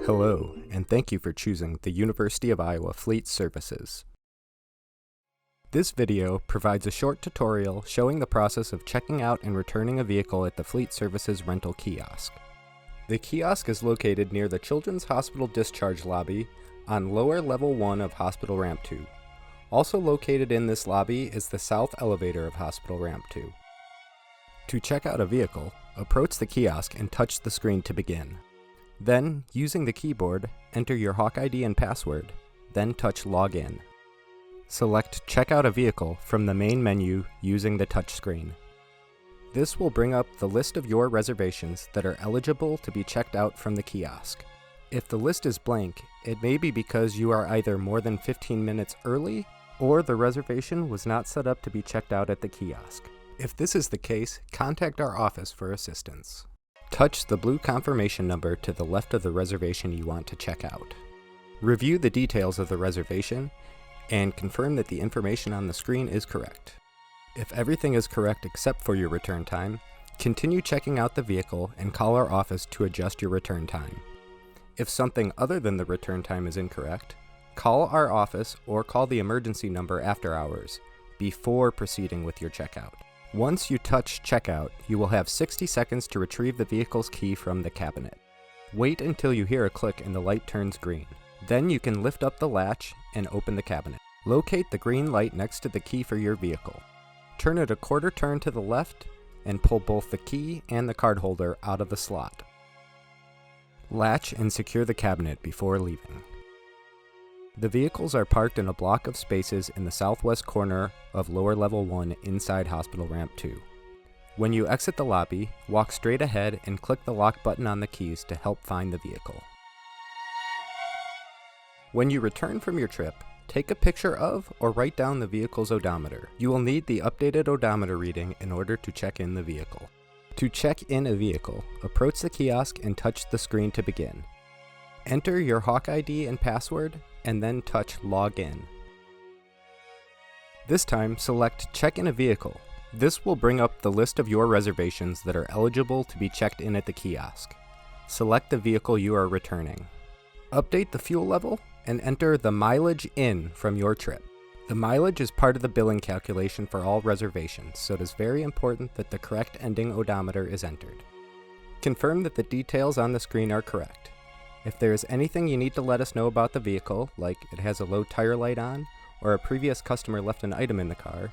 Hello, and thank you for choosing the University of Iowa Fleet Services. This video provides a short tutorial showing the process of checking out and returning a vehicle at the Fleet Services rental kiosk. The kiosk is located near the Children's Hospital Discharge Lobby on lower level 1 of Hospital Ramp 2. Also located in this lobby is the south elevator of Hospital Ramp 2. To check out a vehicle, approach the kiosk and touch the screen to begin. Then, using the keyboard, enter your Hawk ID and password, then touch Login. Select Check Out a Vehicle from the main menu using the touchscreen. This will bring up the list of your reservations that are eligible to be checked out from the kiosk. If the list is blank, it may be because you are either more than 15 minutes early or the reservation was not set up to be checked out at the kiosk. If this is the case, contact our office for assistance. Touch the blue confirmation number to the left of the reservation you want to check out. Review the details of the reservation and confirm that the information on the screen is correct. If everything is correct except for your return time, continue checking out the vehicle and call our office to adjust your return time. If something other than the return time is incorrect, call our office or call the emergency number after hours before proceeding with your checkout. Once you touch checkout, you will have 60 seconds to retrieve the vehicle's key from the cabinet. Wait until you hear a click and the light turns green. Then you can lift up the latch and open the cabinet. Locate the green light next to the key for your vehicle. Turn it a quarter turn to the left and pull both the key and the card holder out of the slot. Latch and secure the cabinet before leaving. The vehicles are parked in a block of spaces in the southwest corner of lower level 1 inside Hospital Ramp 2. When you exit the lobby, walk straight ahead and click the lock button on the keys to help find the vehicle. When you return from your trip, take a picture of or write down the vehicle's odometer. You will need the updated odometer reading in order to check in the vehicle. To check in a vehicle, approach the kiosk and touch the screen to begin. Enter your Hawk ID and password, and then touch Login. This time, select Check in a Vehicle. This will bring up the list of your reservations that are eligible to be checked in at the kiosk. Select the vehicle you are returning. Update the fuel level and enter the mileage in from your trip. The mileage is part of the billing calculation for all reservations, so it is very important that the correct ending odometer is entered. Confirm that the details on the screen are correct. If there is anything you need to let us know about the vehicle, like it has a low tire light on, or a previous customer left an item in the car,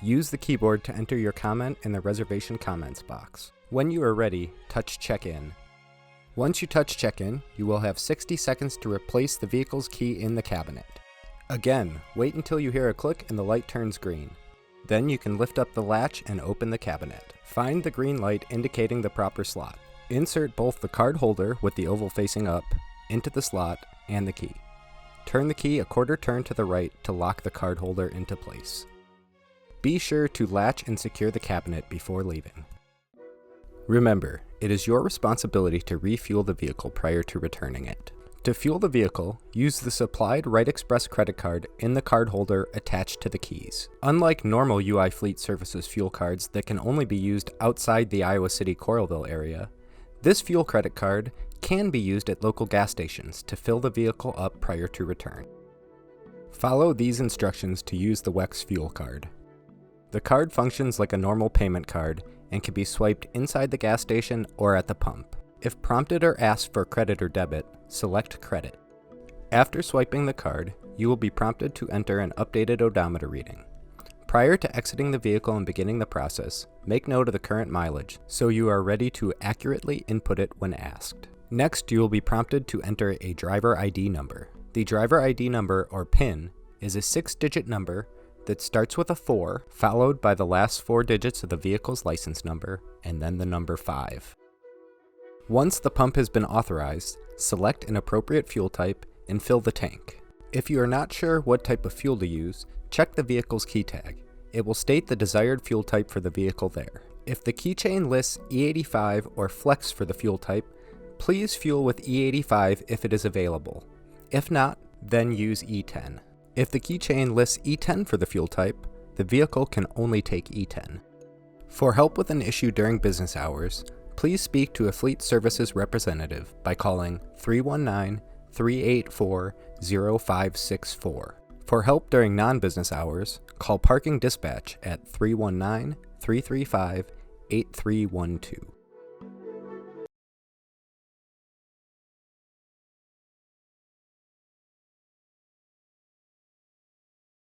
use the keyboard to enter your comment in the reservation comments box. When you are ready, touch Check-in. Once you touch Check-in, you will have 60 seconds to replace the vehicle's key in the cabinet. Again, wait until you hear a click and the light turns green. Then you can lift up the latch and open the cabinet. Find the green light indicating the proper slot. Insert both the card holder with the oval facing up into the slot and the key. Turn the key a quarter turn to the right to lock the card holder into place. Be sure to latch and secure the cabinet before leaving. Remember, it is your responsibility to refuel the vehicle prior to returning it. To fuel the vehicle, use the supplied Right Express credit card in the card holder attached to the keys. Unlike normal UI Fleet Services fuel cards that can only be used outside the Iowa City Coralville area, this fuel credit card can be used at local gas stations to fill the vehicle up prior to return. Follow these instructions to use the WEX fuel card. The card functions like a normal payment card and can be swiped inside the gas station or at the pump. If prompted or asked for credit or debit, select credit. After swiping the card, you will be prompted to enter an updated odometer reading. Prior to exiting the vehicle and beginning the process, make note of the current mileage so you are ready to accurately input it when asked. Next, you will be prompted to enter a driver ID number. The driver ID number, or PIN, is a 6-digit number that starts with a 4, followed by the last 4 digits of the vehicle's license number, and then the number 5. Once the pump has been authorized, select an appropriate fuel type and fill the tank. If you are not sure what type of fuel to use, check the vehicle's key tag. It will state the desired fuel type for the vehicle there. If the keychain lists E85 or Flex for the fuel type, please fuel with E85 if it is available. If not, then use E10. If the keychain lists E10 for the fuel type, the vehicle can only take E10. For help with an issue during business hours, please speak to a Fleet Services representative by calling 319-384-0564. For help during non-business hours, call Parking Dispatch at 319-335-8312.